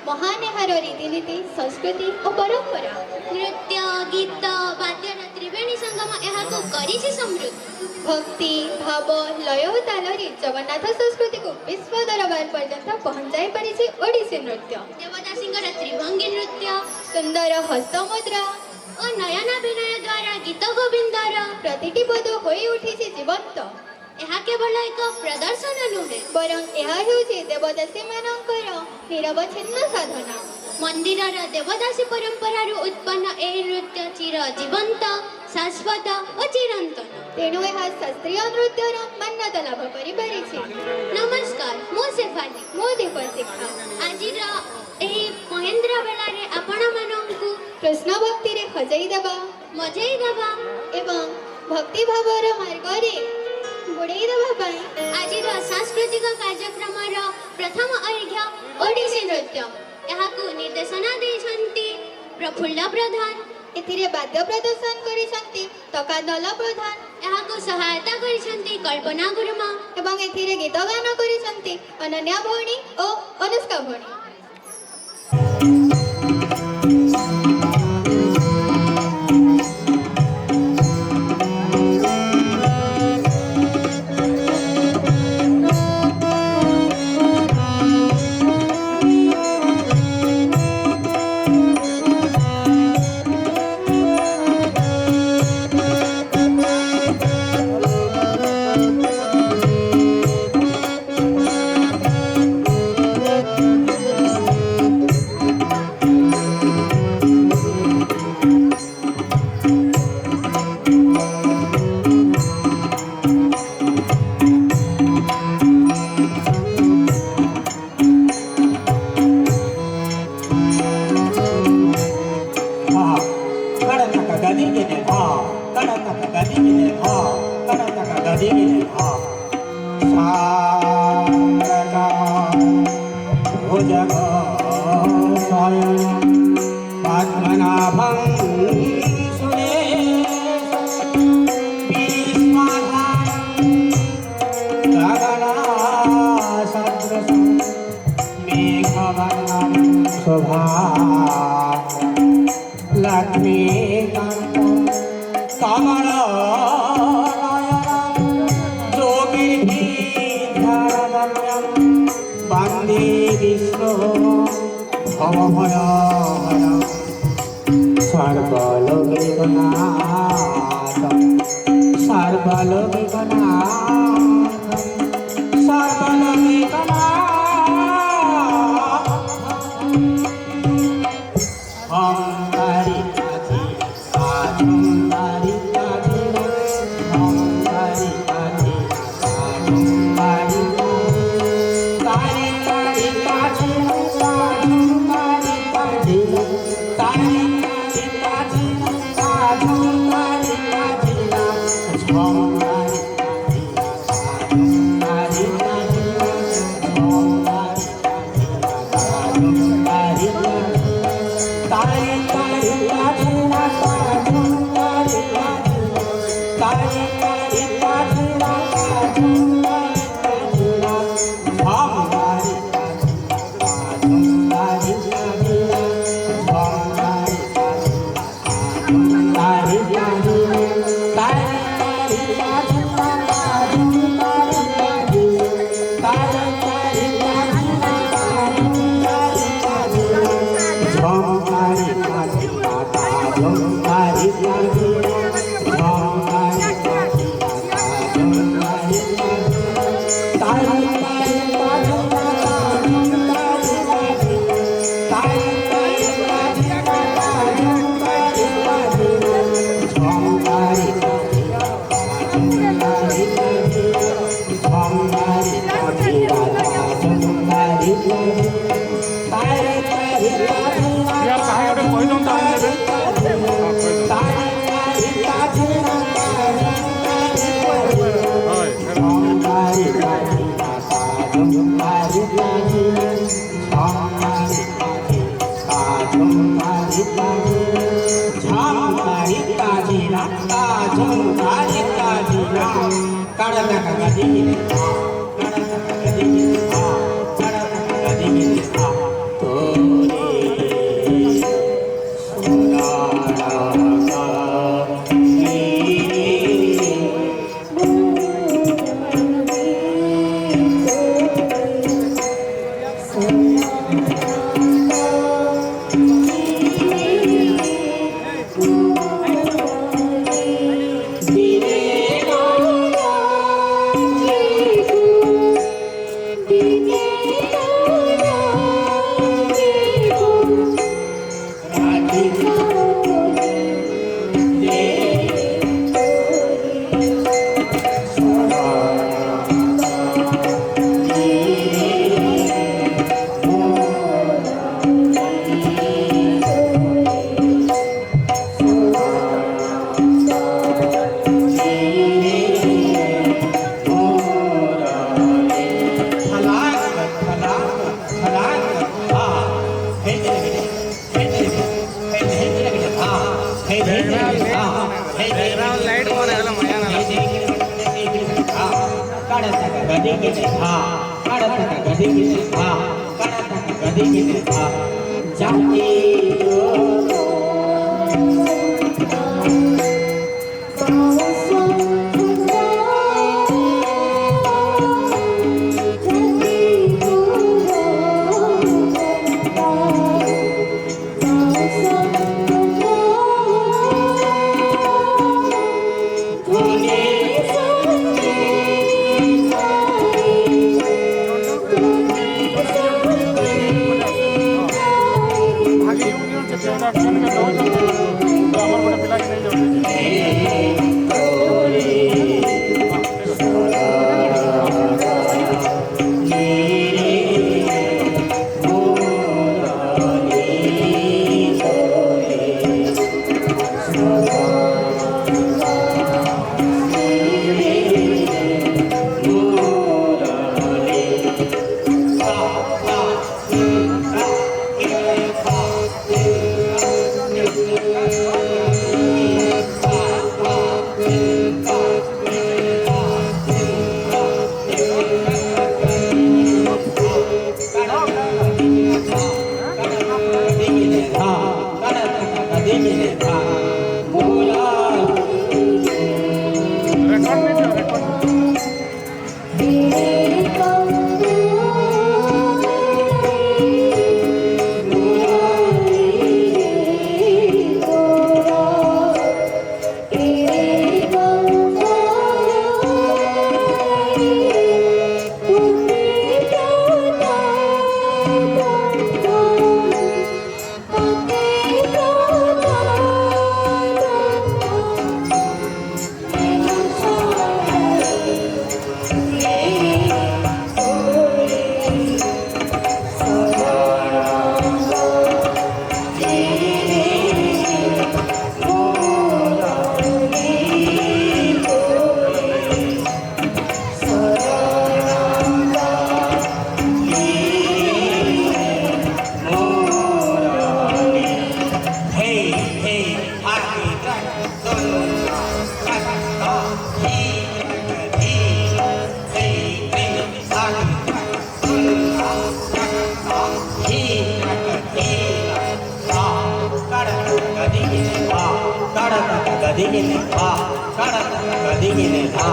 महान एହାର रीतिनीति संस्कृति और परंपरा नृत्य गीत वाद्यर त्रिवेणी संगम एहाको करिछि समृद्ध। भक्ति भाव लय और तालरे जगन्नाथ संस्कृति को विश्व दरबार पर्यंत पहुंचाई परिछि ओडिसी नृत्य। देवदासींकर त्रिभंगी नृत्य सुंदर हस्तमुद्रा और नयनाभिनय द्वारा गीत गोविंदर प्रतिटी पद होई उठिछि जीवंत। ଏହା କେବଳ ଏକ ପ୍ରଦର୍ଶନ ନୁହେଁ, ବରଂ ଏହା ହେଉଛି ଦେବଦାସୀ ମାନଙ୍କର ନିରବଚ୍ଛିନ୍ନ ସାଧନା। ମନ୍ଦିରର ଦେବଦାସୀ ପରମ୍ପରାରୁ ଉତ୍ପନ୍ନ ଏହି ନୃତ୍ୟ ଚିର ଜୀବନ୍ତ ଶାଶ୍ୱତ ଓ ଚିରନ୍ତନ। ତେଣୁ ଏହା ଶାସ୍ତ୍ରୀୟ ନୃତ୍ୟର ମାନ୍ୟତା ଲାଭ କରିପାରିଛି। ନମସ୍କାର, ମୁଁ ଶେଫାଲି। ମୁଁ ଦୀପଶିଖା। ଆଜିର ଏହି ମହେନ୍ଦ୍ର ବେଳାରେ ଆପଣମାନଙ୍କୁ କୃଷ୍ଣ ଭକ୍ତିରେ ହଜାଇ ଦେବା ମଜେଇ ଦେବା ଏବଂ ଭକ୍ତି ଭାବର ମାର୍ଗରେ ବୁଡ଼େଇ ଦେବା ପାଇଁ ଆଜିର ସାଂସ୍କୃତିକ କାର୍ଯ୍ୟକ୍ରମର ପ୍ରଥମ ଅର୍ଘ୍ୟ ଓଡ଼ିଶୀ ନୃତ୍ୟ। ଏହାକୁ ନିର୍ଦ୍ଦେଶନା ଦେଇଛନ୍ତି ପ୍ରଫୁଲ୍ଲ ପ୍ରଧାନ। ଏଥିରେ ବାଦ୍ୟ ପ୍ରଦର୍ଶନ କରିଛନ୍ତି ତକାଦଲ ପ୍ରଧାନ। ଏହାକୁ ସହାୟତା କରିଛନ୍ତି କଳ୍ପନା ଗୁରୁମା ଏବଂ ଏଥିରେ ଗୀତ ଗାନ କରିଛନ୍ତି ଅନନ୍ୟା ଭଉଣୀ ଓ ଅନୁଷ୍କା ଭଉଣୀ। Oh ಗದಿಗಿನೆ ಧಾ ಕಡತಕ ಗದಿಗಿನೆ ಧಾ ಕಡತಕ ಗದಿಗಿನೆ ಧಾ ಜಾತಿ ಗದಿಗಿನೆ ಧಾ ಕಡತಕ ಗದಿಗಿನೆ ಧಾ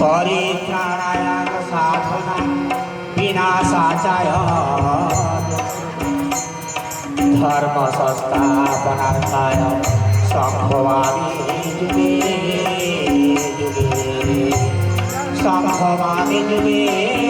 परित्राणाय साधना विनाशाचाय धर्म संस्थापनार्थाय संभवामि जुगे जुगे संभवामि जुगे